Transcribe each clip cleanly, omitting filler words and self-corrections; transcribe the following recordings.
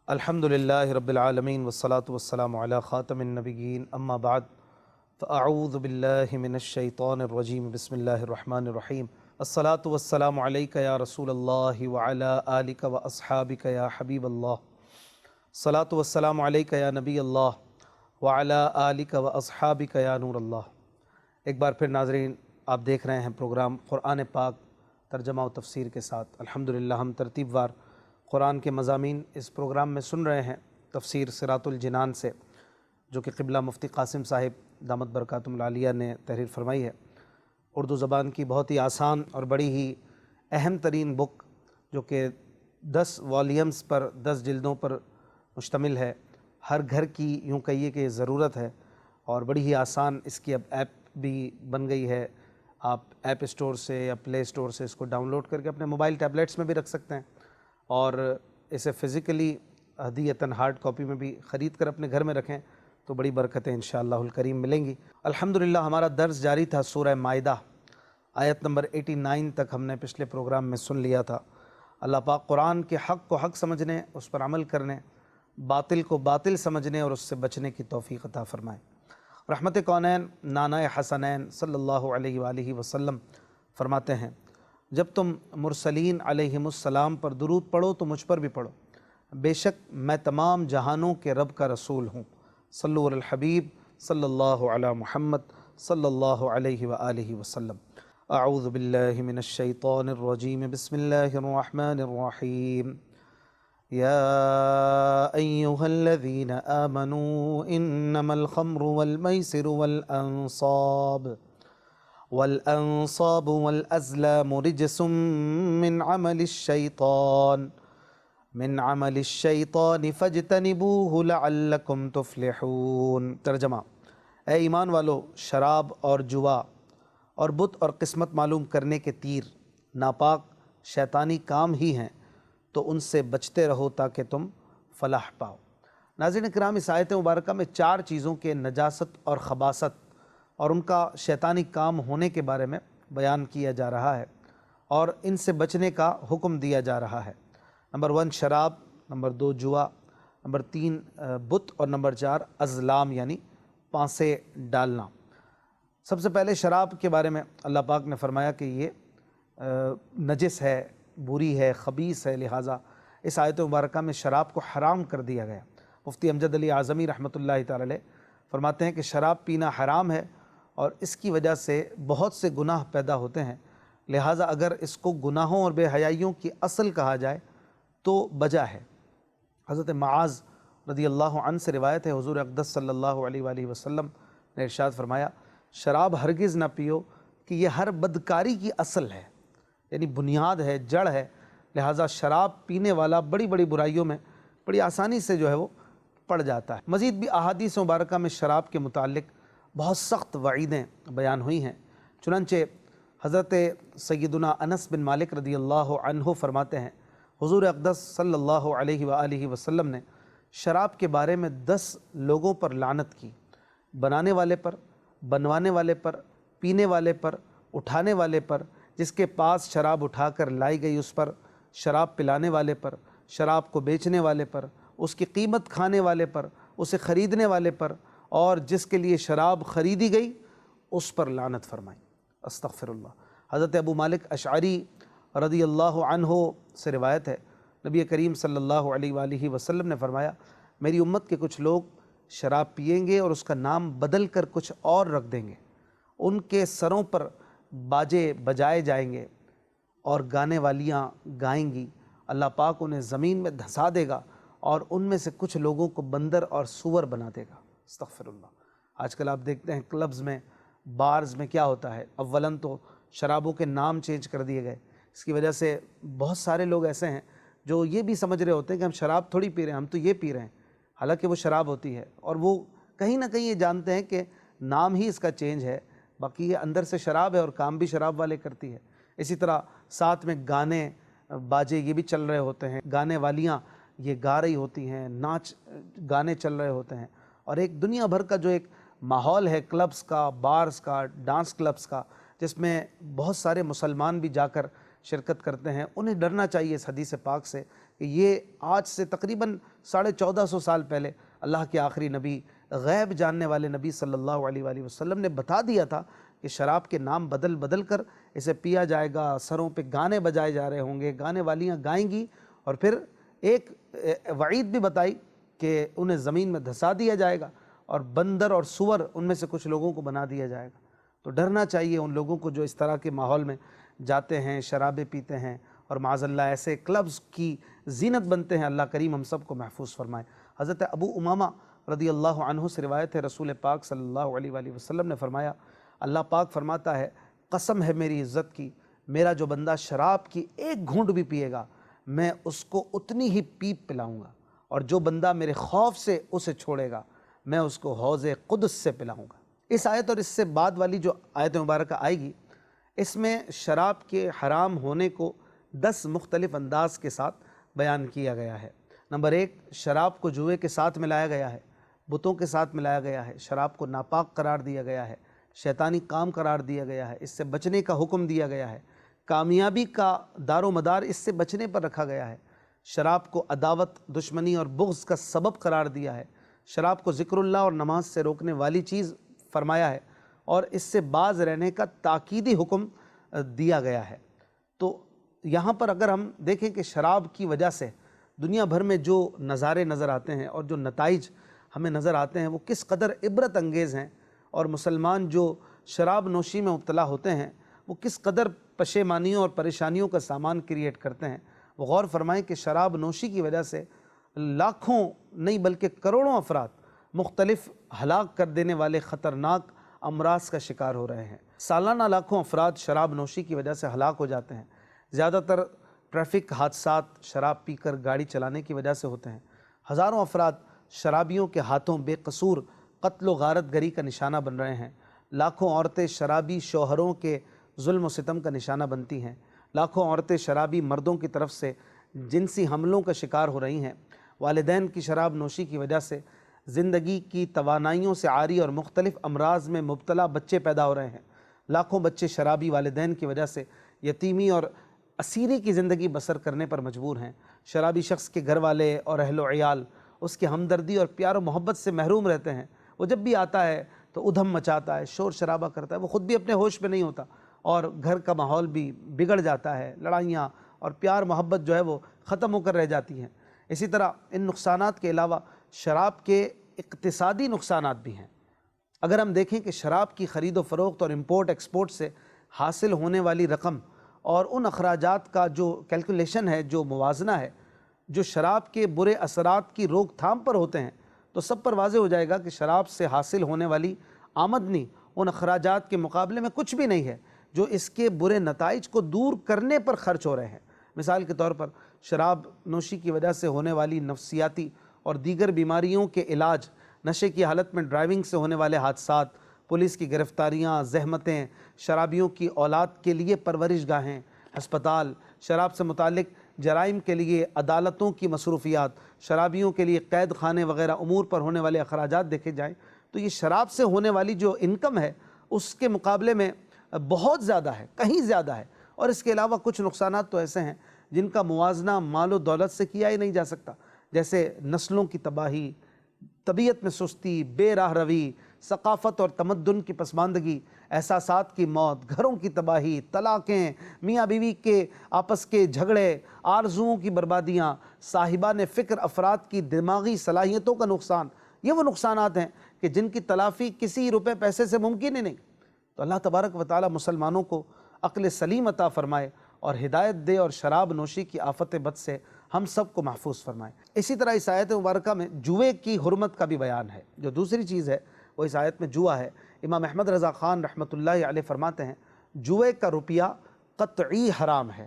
الحمد للہ رب العالمین والصلاة والسلام علی خاتم النبیین اما بعد فاعوذ باللہ من الشیطان الرجیم بسم اللہ الرحمن الرحیم الصلاة والسلام علیک یا رسول اللہ وعلی آلک و اصحابک یا حبیب اللہ الصلاة والسلام علیک یا نبی اللہ وعلی آلک و اصحابک یا نور اللہ۔ ایک بار پھر ناظرین، آپ دیکھ رہے ہیں پروگرام قرآن پاک ترجمہ و تفسیر کے ساتھ۔ الحمدللہ ہم ترتیب وار قرآن کے مضامین اس پروگرام میں سن رہے ہیں۔ تفسیر صراط الجنان سے، جو کہ قبلہ مفتی قاسم صاحب دامت برکاتہم العالیہ نے تحریر فرمائی ہے، اردو زبان کی بہت ہی آسان اور بڑی ہی اہم ترین بک، جو کہ 10 والیومز پر 10 جلدوں پر مشتمل ہے۔ ہر گھر کی یوں کہیے کہ ضرورت ہے، اور بڑی ہی آسان اس کی اب ایپ بھی بن گئی ہے۔ آپ ایپ اسٹور سے یا پلے اسٹور سے اس کو ڈاؤن لوڈ کر کے اپنے موبائل ٹیبلیٹس میں بھی رکھ سکتے ہیں، اور اسے فزیکلی ہدیۃً ہارڈ کاپی میں بھی خرید کر اپنے گھر میں رکھیں تو بڑی برکتیں انشاءاللہ الکریم ملیں گی۔ الحمدللہ ہمارا درس جاری تھا سورہ مائدہ، آیت نمبر 89 تک ہم نے پچھلے پروگرام میں سن لیا تھا۔ اللہ پاک قرآن کے حق کو حق سمجھنے، اس پر عمل کرنے، باطل کو باطل سمجھنے اور اس سے بچنے کی توفیق عطا فرمائے۔ رحمت کونین نانا حسنین صلی اللہ علیہ وآلہ وسلم فرماتے ہیں، جب تم مرسلین علیہم السلام پر درود پڑھو تو مجھ پر بھی پڑھو، بے شک میں تمام جہانوں کے رب کا رسول ہوں۔ صلو علی الحبیب صلی اللہ علی محمد صلی اللہ علیہ وآلہ وسلم۔ اعوذ باللہ من الشیطان الرجیم بسم اللہ الرحمن الرحیم۔ یا ایہا الذین آمنوا انما الخمر والمیسر والأنصاب والأزلام رجس من عمل الشیطان فاجتنبوه لعلکم تفلحون۔ ترجمہ: اے ایمان والو، شراب اور جوا اور بت اور قسمت معلوم کرنے کے تیر ناپاک شیطانی کام ہی ہیں، تو ان سے بچتے رہو تاکہ تم فلاح پاؤ۔ ناظرین کرام، اس آیت مبارکہ میں 4 چیزوں کے نجاست اور خباثت اور ان کا شیطانی کام ہونے کے بارے میں بیان کیا جا رہا ہے، اور ان سے بچنے کا حکم دیا جا رہا ہے۔ نمبر 1 شراب، نمبر 2 جوا، نمبر 3 بت، اور نمبر 4 ازلام یعنی پانسے ڈالنا۔ سب سے پہلے شراب کے بارے میں اللہ پاک نے فرمایا کہ یہ نجس ہے، بری ہے، خبیث ہے، لہٰذا اس آیت مبارکہ میں شراب کو حرام کر دیا گیا۔ مفتی امجد علی اعظمی رحمۃ اللہ تعالی علیہ فرماتے ہیں کہ شراب پینا حرام ہے، اور اس کی وجہ سے بہت سے گناہ پیدا ہوتے ہیں، لہٰذا اگر اس کو گناہوں اور بے حیائیوں کی اصل کہا جائے تو بجا ہے۔ حضرت معاذ رضی اللہ عنہ سے روایت ہے، حضور اقدس صلی اللہ علیہ وآلہ وسلم نے ارشاد فرمایا، شراب ہرگز نہ پیو کہ یہ ہر بدکاری کی اصل ہے، یعنی بنیاد ہے، جڑ ہے، لہٰذا شراب پینے والا بڑی بڑی برائیوں میں بڑی آسانی سے جو ہے وہ پڑ جاتا ہے۔ مزید بھی احادیث مبارکہ میں شراب کے متعلق بہت سخت وعیدیں بیان ہوئی ہیں۔ چنانچہ حضرت سیدنا انس بن مالک رضی اللہ عنہ فرماتے ہیں، حضور اقدس صلی اللہ علیہ وآلہ وسلم نے شراب کے بارے میں 10 لوگوں پر لعنت کی، بنانے والے پر، بنوانے والے پر، پینے والے پر، اٹھانے والے پر، جس کے پاس شراب اٹھا کر لائی گئی اس پر، شراب پلانے والے پر، شراب کو بیچنے والے پر، اس کی قیمت کھانے والے پر، اسے خریدنے والے پر، اور جس کے لیے شراب خریدی گئی اس پر لعنت فرمائی۔ استغفر اللہ۔ حضرت ابو مالک اشعری رضی اللہ عنہ سے روایت ہے، نبی کریم صلی اللہ علیہ وآلہ وسلم نے فرمایا، میری امت کے کچھ لوگ شراب پئیں گے اور اس کا نام بدل کر کچھ اور رکھ دیں گے، ان کے سروں پر باجے بجائے جائیں گے اور گانے والیاں گائیں گی، اللہ پاک انہیں زمین میں دھسا دے گا اور ان میں سے کچھ لوگوں کو بندر اور سور بنا دے گا۔ استغفر اللہ۔ آج کل آپ دیکھتے ہیں کلبز میں، بارز میں کیا ہوتا ہے، اولاً تو شرابوں کے نام چینج کر دیے گئے، اس کی وجہ سے بہت سارے لوگ ایسے ہیں جو یہ بھی سمجھ رہے ہوتے ہیں کہ ہم شراب تھوڑی پی رہے ہیں، ہم تو یہ پی رہے ہیں، حالانکہ وہ شراب ہوتی ہے، اور وہ کہیں نہ کہیں یہ جانتے ہیں کہ نام ہی اس کا چینج ہے، باقی یہ اندر سے شراب ہے اور کام بھی شراب والے کرتی ہے۔ اسی طرح ساتھ میں گانے باجے یہ بھی چل رہے ہوتے ہیں، گانے والیاں یہ گا رہی ہوتی ہیں، ناچ گانے چل رہے ہوتے ہیں، اور ایک دنیا بھر کا جو ایک ماحول ہے کلبز کا، بارز کا، ڈانس کلبز کا، جس میں بہت سارے مسلمان بھی جا کر شرکت کرتے ہیں انہیں ڈرنا چاہیے اس حدیث پاک سے کہ یہ آج سے تقریباً 1450 سال پہلے اللہ کے آخری نبی، غیب جاننے والے نبی صلی اللہ علیہ وآلہ وسلم نے بتا دیا تھا کہ شراب کے نام بدل بدل کر اسے پیا جائے گا، سروں پہ گانے بجائے جا رہے ہوں گے، گانے والیاں گائیں گی، اور پھر ایک وعید بھی بتائی کہ انہیں زمین میں دھسا دیا جائے گا اور بندر اور سور ان میں سے کچھ لوگوں کو بنا دیا جائے گا۔ تو ڈرنا چاہیے ان لوگوں کو جو اس طرح کے ماحول میں جاتے ہیں، شرابیں پیتے ہیں اور معاذ اللہ ایسے کلبز کی زینت بنتے ہیں۔ اللہ کریم ہم سب کو محفوظ فرمائے۔ حضرت ابو امامہ رضی اللہ عنہ سے روایت ہے، رسول پاک صلی اللہ علیہ وآلہ وسلم نے فرمایا، اللہ پاک فرماتا ہے، قسم ہے میری عزت کی، میرا جو بندہ شراب کی ایک گھونٹ بھی پیے گا میں اس کو اتنی ہی پیپ پلاؤں گا، اور جو بندہ میرے خوف سے اسے چھوڑے گا میں اس کو حوض قدس سے پلاؤں گا۔ اس آیت اور اس سے بعد والی جو آیت مبارکہ آئے گی، اس میں شراب کے حرام ہونے کو 10 مختلف انداز کے ساتھ بیان کیا گیا ہے۔ نمبر 1، شراب کو جوئے کے ساتھ ملایا گیا ہے، بتوں کے ساتھ ملایا گیا ہے، شراب کو ناپاک قرار دیا گیا ہے، شیطانی کام قرار دیا گیا ہے، اس سے بچنے کا حکم دیا گیا ہے، کامیابی کا دار و مدار اس سے بچنے پر رکھا گیا ہے، شراب کو عداوت، دشمنی اور بغض کا سبب قرار دیا ہے، شراب کو ذکر اللہ اور نماز سے روکنے والی چیز فرمایا ہے، اور اس سے باز رہنے کا تاکیدی حکم دیا گیا ہے۔ تو یہاں پر اگر ہم دیکھیں کہ شراب کی وجہ سے دنیا بھر میں جو نظارے نظر آتے ہیں اور جو نتائج ہمیں نظر آتے ہیں وہ کس قدر عبرت انگیز ہیں، اور مسلمان جو شراب نوشی میں مبتلا ہوتے ہیں وہ کس قدر پشیمانیوں اور پریشانیوں کا سامان کریٹ کرتے ہیں۔ وہ غور فرمائیں کہ شراب نوشی کی وجہ سے لاکھوں نہیں بلکہ کروڑوں افراد مختلف ہلاک کر دینے والے خطرناک امراض کا شکار ہو رہے ہیں۔ سالانہ لاکھوں افراد شراب نوشی کی وجہ سے ہلاک ہو جاتے ہیں۔ زیادہ تر ٹریفک حادثات شراب پی کر گاڑی چلانے کی وجہ سے ہوتے ہیں۔ ہزاروں افراد شرابیوں کے ہاتھوں بے قصور قتل و غارت گری کا نشانہ بن رہے ہیں۔ لاکھوں عورتیں شرابی شوہروں کے ظلم و ستم کا نشانہ بنتی ہیں۔ لاکھوں عورتیں شرابی مردوں کی طرف سے جنسی حملوں کا شکار ہو رہی ہیں۔ والدین کی شراب نوشی کی وجہ سے زندگی کی توانائیوں سے عاری اور مختلف امراض میں مبتلا بچے پیدا ہو رہے ہیں۔ لاکھوں بچے شرابی والدین کی وجہ سے یتیمی اور اسیری کی زندگی بسر کرنے پر مجبور ہیں۔ شرابی شخص کے گھر والے اور اہل و عیال اس کی ہمدردی اور پیار و محبت سے محروم رہتے ہیں۔ وہ جب بھی آتا ہے تو ادھم مچاتا ہے، شور شرابہ کرتا ہے، وہ خود بھی اپنے ہوش میں نہیں ہوتا، اور گھر کا ماحول بھی بگڑ جاتا ہے، لڑائیاں اور پیار محبت جو ہے وہ ختم ہو کر رہ جاتی ہیں۔ اسی طرح ان نقصانات کے علاوہ شراب کے اقتصادی نقصانات بھی ہیں۔ اگر ہم دیکھیں کہ شراب کی خرید و فروخت اور امپورٹ ایکسپورٹ سے حاصل ہونے والی رقم اور ان اخراجات کا جو کیلکولیشن ہے، جو موازنہ ہے، جو شراب کے برے اثرات کی روک تھام پر ہوتے ہیں، تو سب پر واضح ہو جائے گا کہ شراب سے حاصل ہونے والی آمدنی ان اخراجات کے مقابلے میں کچھ بھی نہیں ہے جو اس کے برے نتائج کو دور کرنے پر خرچ ہو رہے ہیں۔ مثال کے طور پر شراب نوشی کی وجہ سے ہونے والی نفسیاتی اور دیگر بیماریوں کے علاج، نشے کی حالت میں ڈرائیونگ سے ہونے والے حادثات، پولیس کی گرفتاریاں، زحمتیں، شرابیوں کی اولاد کے لیے پرورش گاہیں، ہسپتال، شراب سے متعلق جرائم کے لیے عدالتوں کی مصروفیات، شرابیوں کے لیے قید خانے وغیرہ امور پر ہونے والے اخراجات دیکھے جائیں تو یہ شراب سے ہونے والی جو انکم ہے اس کے مقابلے میں بہت زیادہ ہے، کہیں زیادہ ہے۔ اور اس کے علاوہ کچھ نقصانات تو ایسے ہیں جن کا موازنہ مال و دولت سے کیا ہی نہیں جا سکتا، جیسے نسلوں کی تباہی، طبیعت میں سستی، بے راہ روی، ثقافت اور تمدن کی پسماندگی، احساسات کی موت، گھروں کی تباہی، طلاقیں، میاں بیوی کے آپس کے جھگڑے، آرزوؤں کی بربادیاں، صاحبان فکر افراد کی دماغی صلاحیتوں کا نقصان، یہ وہ نقصانات ہیں کہ جن کی تلافی کسی روپے پیسے سے ممکن ہی نہیں۔ تو اللہ تبارک و تعالی مسلمانوں کو عقل سلیم عطا فرمائے اور ہدایت دے، اور شراب نوشی کی آفت بد سے ہم سب کو محفوظ فرمائے۔ اسی طرح اس آیت مبارکہ میں جوئے کی حرمت کا بھی بیان ہے۔ جو دوسری چیز ہے وہ اس آیت میں جوا ہے۔ امام احمد رضا خان رحمۃ اللہ علیہ فرماتے ہیں جوئے کا روپیہ قطعی حرام ہے۔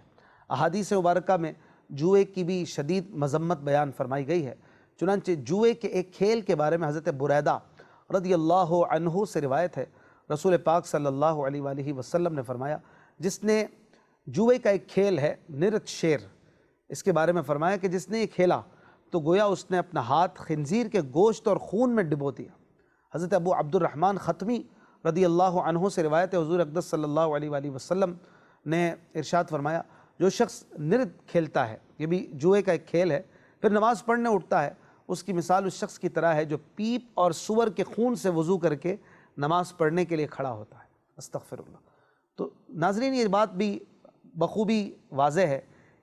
احادیث مبارکہ میں جوئے کی بھی شدید مذمت بیان فرمائی گئی ہے۔ چنانچہ جوئے کے ایک کھیل کے بارے میں حضرت بریدہ رضی اللہ عنہ سے روایت ہے، رسول پاک صلی اللہ علیہ وآلہ وسلم نے فرمایا، جس نے جوئے کا ایک کھیل ہے نرت شیر، اس کے بارے میں فرمایا کہ جس نے یہ کھیلا تو گویا اس نے اپنا ہاتھ خنزیر کے گوشت اور خون میں ڈبو دیا۔ حضرت ابو عبد الرحمن ختمی رضی اللہ عنہ سے روایت ہے، حضور اقدس صلی اللہ علیہ وآلہ وسلم نے ارشاد فرمایا، جو شخص نرد کھیلتا ہے، یہ بھی جوئے کا ایک کھیل ہے، پھر نماز پڑھنے اٹھتا ہے، اس کی مثال اس شخص کی طرح ہے جو پیپ اور سور کے خون سے وضو کر کے نماز پڑھنے کے لیے کھڑا ہوتا ہے۔ استغفر اللہ۔ تو ناظرین، یہ بات بھی بخوبی واضح ہے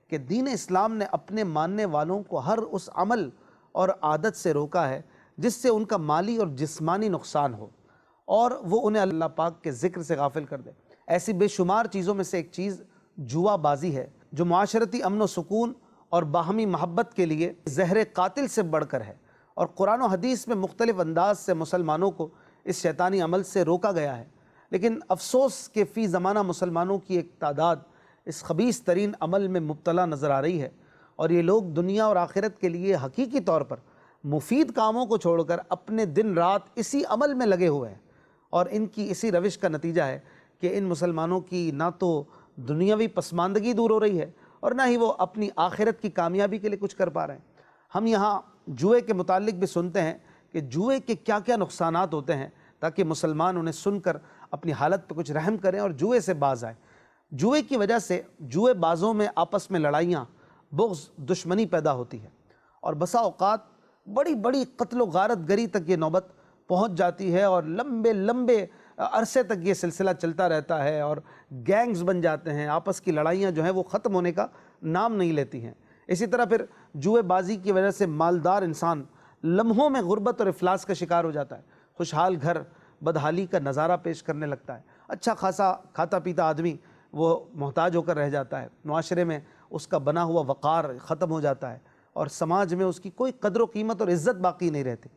کہ دین اسلام نے اپنے ماننے والوں کو ہر اس عمل اور عادت سے روکا ہے جس سے ان کا مالی اور جسمانی نقصان ہو اور وہ انہیں اللہ پاک کے ذکر سے غافل کر دے۔ ایسی بے شمار چیزوں میں سے ایک چیز جوا بازی ہے، جو معاشرتی امن و سکون اور باہمی محبت کے لیے زہر قاتل سے بڑھ کر ہے، اور قرآن و حدیث میں مختلف انداز سے مسلمانوں کو اس شیطانی عمل سے روکا گیا ہے۔ لیکن افسوس کہ فی زمانہ مسلمانوں کی ایک تعداد اس خبیث ترین عمل میں مبتلا نظر آ رہی ہے، اور یہ لوگ دنیا اور آخرت کے لیے حقیقی طور پر مفید کاموں کو چھوڑ کر اپنے دن رات اسی عمل میں لگے ہوئے ہیں، اور ان کی اسی روش کا نتیجہ ہے کہ ان مسلمانوں کی نہ تو دنیاوی پسماندگی دور ہو رہی ہے اور نہ ہی وہ اپنی آخرت کی کامیابی کے لیے کچھ کر پا رہے ہیں۔ ہم یہاں جوئے کے متعلق بھی سنتے ہیں کہ جوئے کے کیا کیا نقصانات ہوتے ہیں، تاکہ مسلمان انہیں سن کر اپنی حالت پہ کچھ رحم کریں اور جوئے سے باز آئیں۔ جوئے کی وجہ سے جوئے بازوں میں آپس میں لڑائیاں، بغض، دشمنی پیدا ہوتی ہے، اور بسا اوقات بڑی بڑی قتل و غارت گری تک یہ نوبت پہنچ جاتی ہے، اور لمبے لمبے عرصے تک یہ سلسلہ چلتا رہتا ہے، اور گینگز بن جاتے ہیں، آپس کی لڑائیاں جو ہیں وہ ختم ہونے کا نام نہیں لیتی ہیں۔ اسی طرح پھر جوئے بازی کی وجہ سے مالدار انسان لمحوں میں غربت اور افلاس کا شکار ہو جاتا ہے، خوشحال گھر بدحالی کا نظارہ پیش کرنے لگتا ہے، اچھا خاصا کھاتا پیتا آدمی وہ محتاج ہو کر رہ جاتا ہے، معاشرے میں اس کا بنا ہوا وقار ختم ہو جاتا ہے، اور سماج میں اس کی کوئی قدر و قیمت اور عزت باقی نہیں رہتی۔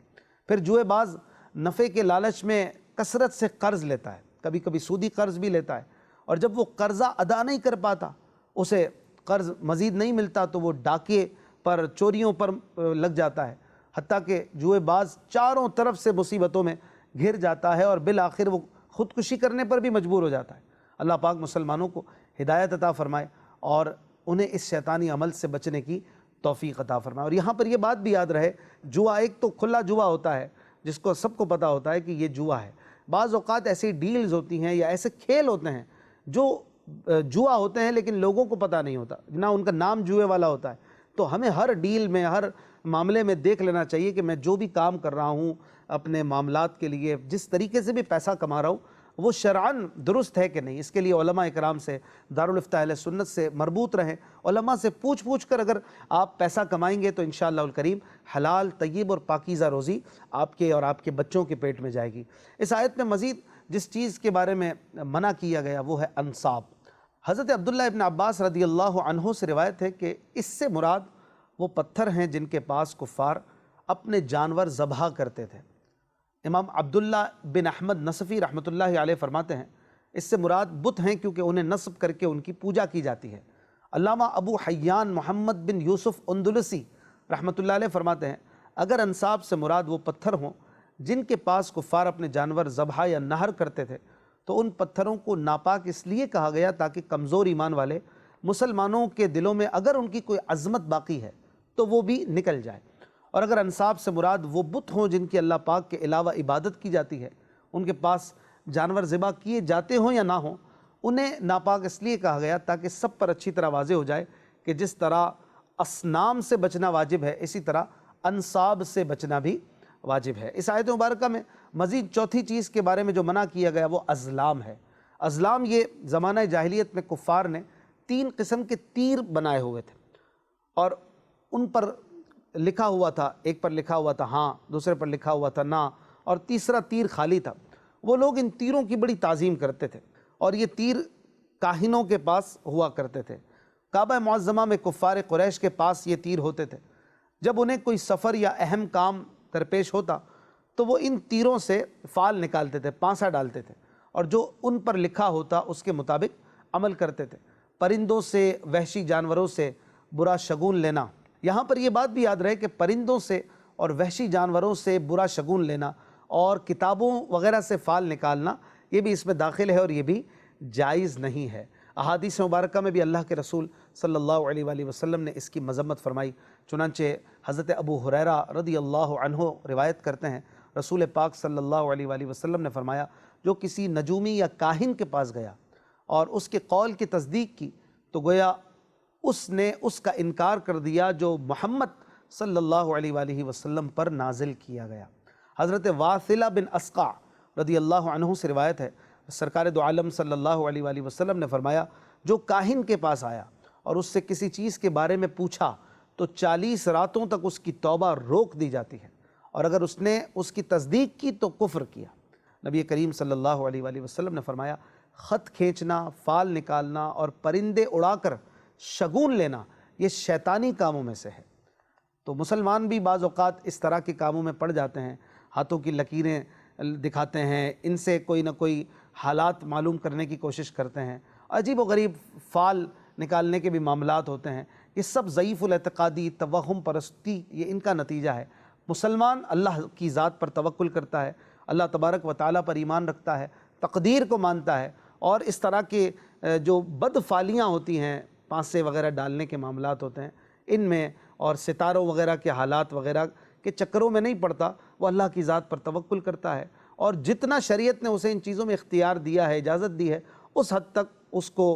پھر جوئے باز نفع کے لالچ میں کثرت سے قرض لیتا ہے، کبھی کبھی سودی قرض بھی لیتا ہے، اور جب وہ قرضہ ادا نہیں کر پاتا، اسے قرض مزید نہیں ملتا، تو وہ ڈاکے پر، چوریوں پر لگ جاتا ہے، حتیٰ کہ جوئے باز چاروں طرف سے مصیبتوں میں گھر جاتا ہے، اور بالآخر وہ خودکشی کرنے پر بھی مجبور ہو جاتا ہے۔ اللہ پاک مسلمانوں کو ہدایت عطا فرمائے اور انہیں اس شیطانی عمل سے بچنے کی توفیق عطا فرمائے۔ اور یہاں پر یہ بات بھی یاد رہے، جوا ایک تو کھلا جوا ہوتا ہے جس کو سب کو پتہ ہوتا ہے کہ یہ جوا ہے، بعض اوقات ایسی ڈیلز ہوتی ہیں یا ایسے کھیل ہوتے ہیں جو جوا ہوتے ہیں لیکن لوگوں کو پتہ نہیں ہوتا، نہ ان کا نام جوئے والا ہوتا ہے۔ تو ہمیں ہر ڈیل میں، ہر معاملے میں دیکھ لینا چاہیے کہ میں جو بھی کام کر رہا ہوں اپنے معاملات کے لیے، جس طریقے سے بھی پیسہ کما رہا ہوں، وہ شرعاً درست ہے کہ نہیں۔ اس کے لیے علماء اکرام سے، دارالافتاء اہل سنت سے مربوط رہیں، علماء سے پوچھ کر اگر آپ پیسہ کمائیں گے تو انشاءاللہ الکریم حلال، طیب اور پاکیزہ روزی آپ کے اور آپ کے بچوں کے پیٹ میں جائے گی۔ اس آیت میں مزید جس چیز کے بارے میں منع کیا گیا وہ ہے انصاب۔ حضرت عبداللہ ابن عباس رضی اللہ عنہ سے روایت ہے کہ اس سے مراد وہ پتھر ہیں جن کے پاس کفار اپنے جانور ذبح کرتے تھے۔ امام عبداللہ بن احمد نصفی رحمۃ اللہ علیہ فرماتے ہیں اس سے مراد بت ہیں، کیونکہ انہیں نصب کر کے ان کی پوجا کی جاتی ہے۔ علامہ ابو حیان محمد بن یوسف اندلسی رحمۃ اللہ علیہ فرماتے ہیں اگر انصاب سے مراد وہ پتھر ہوں جن کے پاس کفار اپنے جانور ذبح یا نہر کرتے تھے، تو ان پتھروں کو ناپاک اس لیے کہا گیا تاکہ کمزور ایمان والے مسلمانوں کے دلوں میں اگر ان کی کوئی عظمت باقی ہے تو وہ بھی نکل جائے۔ اور اگر انصاب سے مراد وہ بت ہوں جن کی اللہ پاک کے علاوہ عبادت کی جاتی ہے، ان کے پاس جانور ذبح کیے جاتے ہوں یا نہ ہوں، انہیں ناپاک اس لیے کہا گیا تاکہ سب پر اچھی طرح واضح ہو جائے کہ جس طرح اصنام سے بچنا واجب ہے، اسی طرح انصاب سے بچنا بھی واجب ہے۔ اس آیت مبارکہ میں مزید چوتھی چیز کے بارے میں جو منع کیا گیا وہ ازلام ہے۔ ازلام یہ زمانہ جاہلیت میں کفار نے 3 قسم کے تیر بنائے ہوئے تھے، اور ان پر لکھا ہوا تھا، ایک پر لکھا ہوا تھا ہاں، دوسرے پر لکھا ہوا تھا نا، اور تیسرا تیر خالی تھا۔ وہ لوگ ان تیروں کی بڑی تعظیم کرتے تھے، اور یہ تیر کاہنوں کے پاس ہوا کرتے تھے۔ کعبہ معظمہ میں کفار قریش کے پاس یہ تیر ہوتے تھے۔ جب انہیں کوئی سفر یا اہم کام درپیش ہوتا تو وہ ان تیروں سے فال نکالتے تھے، پانسا ڈالتے تھے، اور جو ان پر لکھا ہوتا اس کے مطابق عمل کرتے تھے۔ پرندوں سے، وحشی جانوروں سے برا شگون لینا، یہاں پر یہ بات بھی یاد رہے کہ پرندوں سے اور وحشی جانوروں سے برا شگون لینا اور کتابوں وغیرہ سے فال نکالنا یہ بھی اس میں داخل ہے، اور یہ بھی جائز نہیں ہے۔ احادیث مبارکہ میں بھی اللہ کے رسول صلی اللہ علیہ وآلہ وسلم نے اس کی مذمت فرمائی۔ چنانچہ حضرت ابو ہریرہ رضی اللہ عنہ روایت کرتے ہیں رسول پاک صلی اللہ علیہ وآلہ وسلم نے فرمایا جو کسی نجومی یا کاہن کے پاس گیا اور اس کے قول کی تصدیق کی تو گویا اس نے اس کا انکار کر دیا جو محمد صلی اللہ علیہ وآلہ وسلم پر نازل کیا گیا۔ حضرت واثلہ بن اسقع رضی اللہ عنہ سے روایت ہے، سرکار دو عالم صلی اللہ علیہ وآلہ وسلم نے فرمایا، جو کاہن کے پاس آیا اور اس سے کسی چیز کے بارے میں پوچھا تو 40 راتوں تک اس کی توبہ روک دی جاتی ہے، اور اگر اس نے اس کی تصدیق کی تو کفر کیا۔ نبی کریم صلی اللہ علیہ وآلہ وسلم نے فرمایا، خط کھینچنا، فال نکالنا اور پرندے اڑا کر شگون لینا یہ شیطانی کاموں میں سے ہے۔ تو مسلمان بھی بعض اوقات اس طرح کے کاموں میں پڑ جاتے ہیں، ہاتھوں کی لکیریں دکھاتے ہیں، ان سے کوئی نہ کوئی حالات معلوم کرنے کی کوشش کرتے ہیں، عجیب و غریب فال نکالنے کے بھی معاملات ہوتے ہیں۔ یہ سب ضعیف الاعتقادی توہم پرستی یہ ان کا نتیجہ ہے۔ مسلمان اللہ کی ذات پر توکل کرتا ہے، اللہ تبارک و تعالیٰ پر ایمان رکھتا ہے، تقدیر کو مانتا ہے، اور اس طرح کے جو بد فالیاں ہوتی ہیں، پانسے وغیرہ ڈالنے کے معاملات ہوتے ہیں، ان میں اور ستاروں وغیرہ کے حالات وغیرہ کے چکروں میں نہیں پڑتا، وہ اللہ کی ذات پر توکل کرتا ہے، اور جتنا شریعت نے اسے ان چیزوں میں اختیار دیا ہے، اجازت دی ہے، اس حد تک اس کو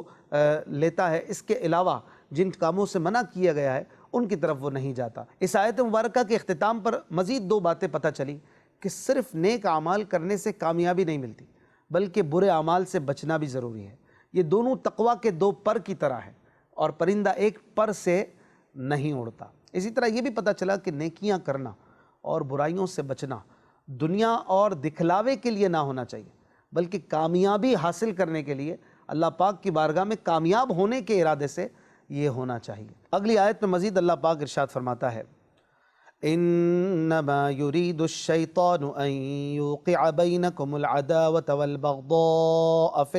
لیتا ہے۔ اس کے علاوہ جن کاموں سے منع کیا گیا ہے ان کی طرف وہ نہیں جاتا۔ اس آیت مبارکہ کے اختتام پر مزید 2 باتیں پتہ چلی کہ صرف نیک اعمال کرنے سے کامیابی نہیں ملتی، بلکہ برے اعمال سے بچنا بھی ضروری ہے۔ یہ دونوں تقویٰ کے 2 پر کی طرح ہیں، اور پرندہ ایک پر سے نہیں اڑتا۔ اسی طرح یہ بھی پتہ چلا کہ نیکیاں کرنا اور برائیوں سے بچنا دنیا اور دکھلاوے کے لیے نہ ہونا چاہیے، بلکہ کامیابی حاصل کرنے کے لیے اللہ پاک کی بارگاہ میں کامیاب ہونے کے ارادے سے یہ ہونا چاہیے۔ اگلی آیت میں مزید اللہ پاک ارشاد فرماتا ہے، انما يريد الشيطان ان يوقع بينكم العداوة والبغضاء في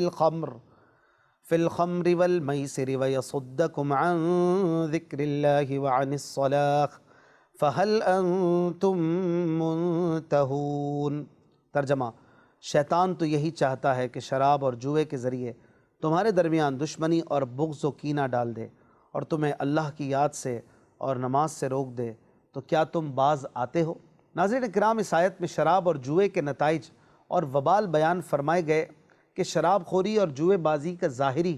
الخمر والميسر ويصدكم عن ذكر الله وعن الصلاة فهل انتم منتهون۔ ترجمہ، شیطان تو یہی چاہتا ہے کہ شراب اور جوئے کے ذریعے تمہارے درمیان دشمنی اور بغض و کینہ ڈال دے، اور تمہیں اللہ کی یاد سے اور نماز سے روک دے، تو کیا تم باز آتے ہو؟ ناظرین کرام، اس آیت میں شراب اور جوئے کے نتائج اور وبال بیان فرمائے گئے کہ شراب خوری اور جوئے بازی کا ظاہری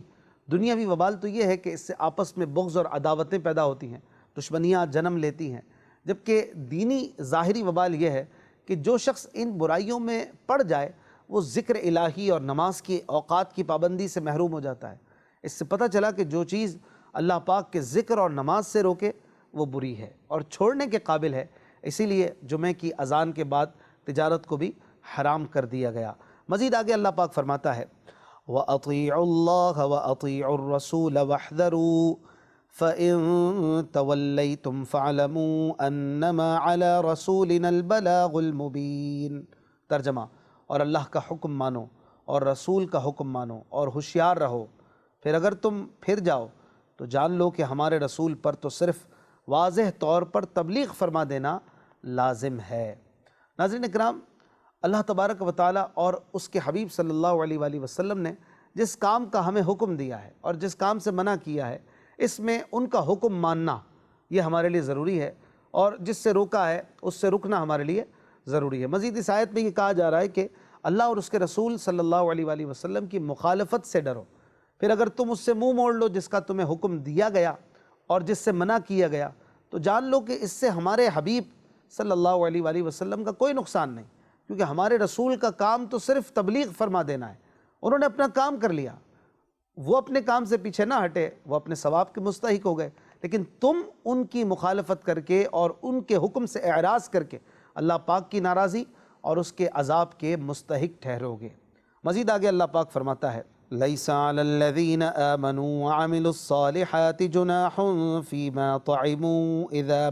دنیاوی وبال تو یہ ہے کہ اس سے آپس میں بغض اور عداوتیں پیدا ہوتی ہیں، دشمنیاں جنم لیتی ہیں، جبکہ دینی ظاہری وبال یہ ہے کہ جو شخص ان برائیوں میں پڑ جائے وہ ذکر الہی اور نماز کی اوقات کی پابندی سے محروم ہو جاتا ہے۔ اس سے پتہ چلا کہ جو چیز اللہ پاک کے ذکر اور نماز سے روکے وہ بری ہے اور چھوڑنے کے قابل ہے، اسی لیے جمعے کی اذان کے بعد تجارت کو بھی حرام کر دیا گیا۔ مزید آگے اللہ پاک فرماتا ہے، وَأَطِيعُوا اللَّهَ وَأَطِيعُوا الرَّسُولَ وَاحْذَرُوا فَإِن تَوَلَّيْتُمْ فَاعْلَمُوا أَنَّمَا عَلَى رَسُولِنَا الْبَلَاغُ الْمُبِينُ۔ ترجمہ، اور اللہ کا حکم مانو اور رسول کا حکم مانو اور ہوشیار رہو، پھر اگر تم پھر جاؤ تو جان لو کہ ہمارے رسول پر تو صرف واضح طور پر تبلیغ فرما دینا لازم ہے۔ ناظرین اکرام، اللہ تبارک و تعالیٰ اور اس کے حبیب صلی اللہ علیہ وآلہ وسلم نے جس کام کا ہمیں حکم دیا ہے اور جس کام سے منع کیا ہے، اس میں ان کا حکم ماننا یہ ہمارے لیے ضروری ہے، اور جس سے روکا ہے اس سے رکنا ہمارے لیے ضروری ہے۔ مزید اس آیت میں یہ کہا جا رہا ہے کہ اللہ اور اس کے رسول صلی اللہ علیہ وآلہ وسلم کی مخالفت سے ڈرو، پھر اگر تم اس سے منہ موڑ لو جس کا تمہیں حکم دیا گیا اور جس سے منع کیا گیا، تو جان لو کہ اس سے ہمارے حبیب صلی اللہ علیہ وآلہ وسلم کا کوئی نقصان نہیں، کیونکہ ہمارے رسول کا کام تو صرف تبلیغ فرما دینا ہے، انہوں نے اپنا کام کر لیا، وہ اپنے کام سے پیچھے نہ ہٹے، وہ اپنے ثواب کے مستحق ہو گئے، لیکن تم ان کی مخالفت کر کے اور ان کے حکم سے اعراض کر کے اللہ پاک کی ناراضی اور اس کے عذاب کے مستحق ٹھہرو گے۔ مزید آگے اللہ پاک فرماتا ہے، لَيْسَ عَلَى الَّذِينَ آمَنُوا وَعَمِلُوا الصَّالِحَاتِ جُنَاحٌ فِيمَا طَعِمُوا إِذَا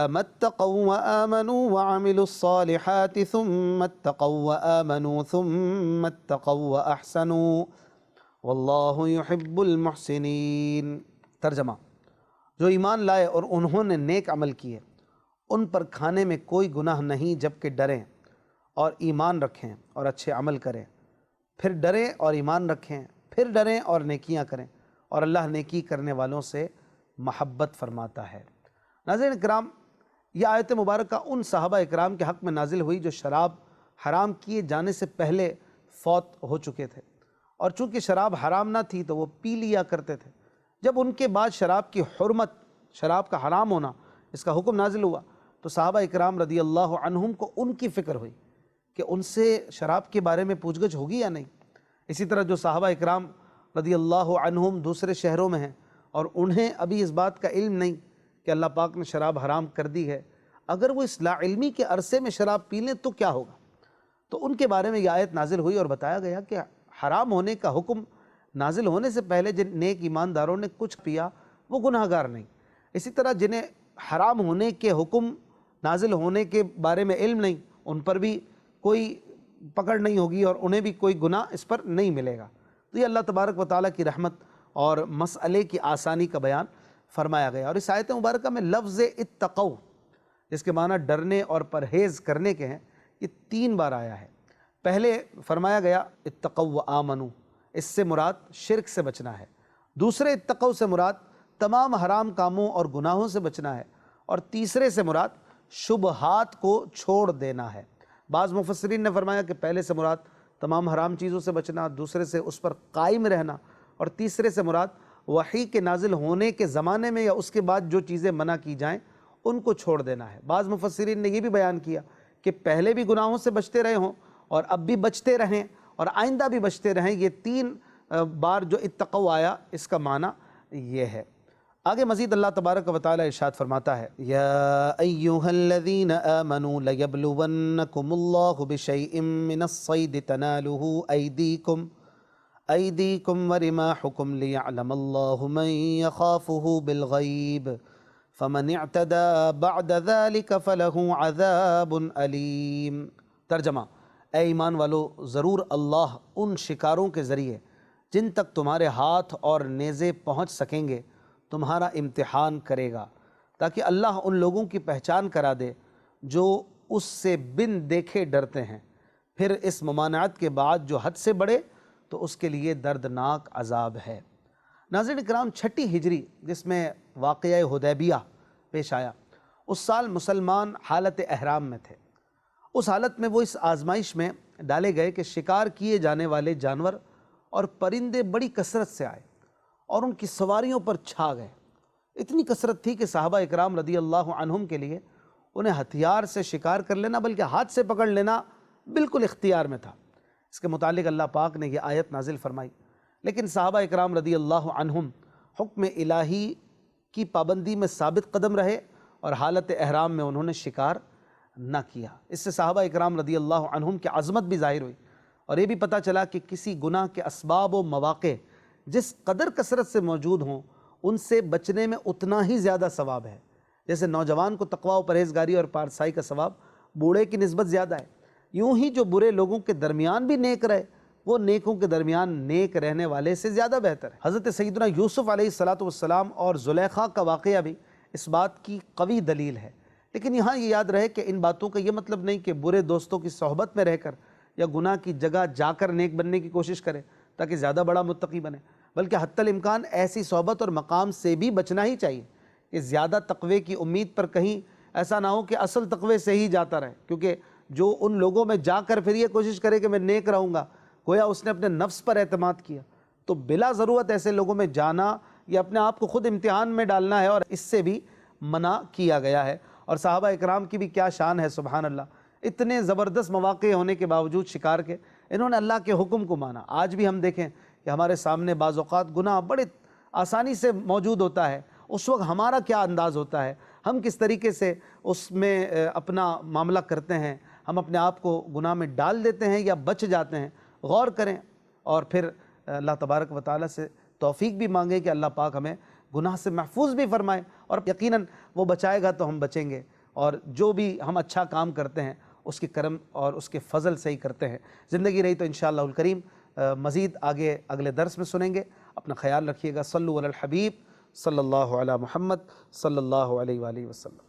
مَا اتَّقَوْا وَآمَنُوا وَعَمِلُوا الصَّالِحَاتِ ثُمَّ اتَّقَوْا وَآمَنُوا ثُمَّ اتَّقَوْا وَأَحْسَنُوا وَاللَّهُ يُحِبُّ الْمُحْسِنِينَ۔ ترجمہ، جو ایمان لائے اور انہوں نے نیک عمل کیے، ان پر کھانے میں کوئی گناہ نہیں جبکہ ڈریں اور ایمان رکھیں اور اچھے عمل کریں، پھر ڈریں اور ایمان رکھیں، پھر ڈریں اور نیکیاں کریں، اور اللہ نیکی کرنے والوں سے محبت فرماتا ہے۔ ناظرین اکرام، یہ آیت مبارکہ ان صحابہ اکرام کے حق میں نازل ہوئی جو شراب حرام کیے جانے سے پہلے فوت ہو چکے تھے، اور چونکہ شراب حرام نہ تھی تو وہ پی لیا کرتے تھے۔ جب ان کے بعد شراب کی حرمت، شراب کا حرام ہونا، اس کا حکم نازل ہوا تو صحابہ اکرام رضی اللہ عنہم کو ان کی فکر ہوئی کہ ان سے شراب کے بارے میں پوچھ گچھ ہوگی یا نہیں۔ اسی طرح جو صحابہ اکرام رضی اللہ عنہم دوسرے شہروں میں ہیں اور انہیں ابھی اس بات کا علم نہیں کہ اللہ پاک نے شراب حرام کر دی ہے، اگر وہ اس لا علمی کے عرصے میں شراب پی لیں تو کیا ہوگا؟ تو ان کے بارے میں یہ آیت نازل ہوئی اور بتایا گیا کہ حرام ہونے کا حکم نازل ہونے سے پہلے جن نیک ایمانداروں نے کچھ پیا وہ گناہ گار نہیں۔ اسی طرح جنہیں حرام ہونے کے حکم نازل ہونے کے بارے میں علم نہیں، ان پر بھی کوئی پکڑ نہیں ہوگی اور انہیں بھی کوئی گناہ اس پر نہیں ملے گا۔ تو یہ اللہ تبارک و تعالیٰ کی رحمت اور مسئلے کی آسانی کا بیان فرمایا گیا۔ اور اس آیت مبارکہ میں لفظ اتقوا، جس کے معنی ڈرنے اور پرہیز کرنے کے ہیں، یہ 3 بار آیا ہے۔ پہلے فرمایا گیا اتقوا آمنو، اس سے مراد شرک سے بچنا ہے۔ دوسرے اتقوا سے مراد تمام حرام کاموں اور گناہوں سے بچنا ہے، اور تیسرے سے مراد شبہات کو چھوڑ دینا ہے۔ بعض مفسرین نے فرمایا کہ پہلے سے مراد تمام حرام چیزوں سے بچنا، دوسرے سے اس پر قائم رہنا، اور تیسرے سے مراد وحی کے نازل ہونے کے زمانے میں یا اس کے بعد جو چیزیں منع کی جائیں ان کو چھوڑ دینا ہے۔ بعض مفسرین نے یہ بھی بیان کیا کہ پہلے بھی گناہوں سے بچتے رہے ہوں اور اب بھی بچتے رہیں اور آئندہ بھی بچتے رہیں۔ یہ 3 بار جو اتقوا آیا اس کا معنی یہ ہے۔ آگے مزید اللہ تبارک و تعالی ارشاد فرماتا ہے، یا ایھا الذین آمنوا لیبلونکم اللہ بشیء من الصید تنالہ ایدیکم ورماحکم لیعلم اللہ من یخافہ بالغیب فمن اعتدى بعد ذلك فله عذاب علیم۔ ترجمہ، اے ایمان والو، ضرور اللہ ان شکاروں کے ذریعے جن تک تمہارے ہاتھ اور نیزے پہنچ سکیں گے تمہارا امتحان کرے گا، تاکہ اللہ ان لوگوں کی پہچان کرا دے جو اس سے بن دیکھے ڈرتے ہیں، پھر اس ممانعت کے بعد جو حد سے بڑھے تو اس کے لیے دردناک عذاب ہے۔ ناظرین اکرام، 6 ہجری جس میں واقعہ حدیبیہ پیش آیا، اس سال مسلمان حالت احرام میں تھے۔ اس حالت میں وہ اس آزمائش میں ڈالے گئے کہ شکار کیے جانے والے جانور اور پرندے بڑی کثرت سے آئے اور ان کی سواریوں پر چھا گئے۔ اتنی کثرت تھی کہ صحابہ اکرام رضی اللہ عنہم کے لیے انہیں ہتھیار سے شکار کر لینا بلکہ ہاتھ سے پکڑ لینا بالکل اختیار میں تھا۔ اس کے متعلق اللہ پاک نے یہ آیت نازل فرمائی، لیکن صحابہ اکرام رضی اللہ عنہم حکم الہی کی پابندی میں ثابت قدم رہے اور حالت احرام میں انہوں نے شکار نہ کیا۔ اس سے صحابہ اکرام رضی اللہ عنہم کی عظمت بھی ظاہر ہوئی اور یہ بھی پتہ چلا کہ کسی گناہ کے اسباب و مواقع جس قدر کثرت سے موجود ہوں ان سے بچنے میں اتنا ہی زیادہ ثواب ہے۔ جیسے نوجوان کو تقوی و پرہیزگاری اور پارسائی کا ثواب بوڑھے کی نسبت زیادہ ہے، یوں ہی جو برے لوگوں کے درمیان بھی نیک رہے وہ نیکوں کے درمیان نیک رہنے والے سے زیادہ بہتر ہے۔ حضرت سیدنا یوسف علیہ السلام اور زلیخا کا واقعہ بھی اس بات کی قوی دلیل ہے۔ لیکن یہاں یہ یاد رہے کہ ان باتوں کا یہ مطلب نہیں کہ برے دوستوں کی صحبت میں رہ کر یا گناہ کی جگہ جا کر نیک بننے کی کوشش کرے تاکہ زیادہ بڑا متقی بنے، بلکہ حتی الامکان ایسی صحبت اور مقام سے بھی بچنا ہی چاہیے کہ زیادہ تقوی کی امید پر کہیں ایسا نہ ہو کہ اصل تقوی سے ہی جاتا رہے، کیونکہ جو ان لوگوں میں جا کر پھر یہ کوشش کرے کہ میں نیک رہوں گا، گویا اس نے اپنے نفس پر اعتماد کیا۔ تو بلا ضرورت ایسے لوگوں میں جانا یا اپنے آپ کو خود امتحان میں ڈالنا ہے، اور اس سے بھی منع کیا گیا ہے۔ اور صحابہ اکرام کی بھی کیا شان ہے، سبحان اللہ، اتنے زبردست مواقع ہونے کے باوجود شکار کے انہوں نے اللہ کے حکم کو مانا۔ آج بھی ہم دیکھیں کہ ہمارے سامنے بعض اوقات گناہ بڑے آسانی سے موجود ہوتا ہے، اس وقت ہمارا کیا انداز ہوتا ہے، ہم کس طریقے سے اس میں اپنا معاملہ کرتے ہیں، ہم اپنے آپ کو گناہ میں ڈال دیتے ہیں یا بچ جاتے ہیں۔ غور کریں اور پھر اللہ تبارک و تعالیٰ سے توفیق بھی مانگیں کہ اللہ پاک ہمیں گناہ سے محفوظ بھی فرمائے، اور یقیناً وہ بچائے گا تو ہم بچیں گے، اور جو بھی ہم اچھا کام کرتے ہیں اس کے کرم اور اس کے فضل سے ہی کرتے ہیں۔ زندگی رہی تو انشاءاللہ الکریم مزید آگے اگلے درس میں سنیں گے۔ اپنا خیال رکھیے گا۔ صلو علی الحبیب صلی اللہ علی محمد صلی اللہ علیہ وآلہ وسلم۔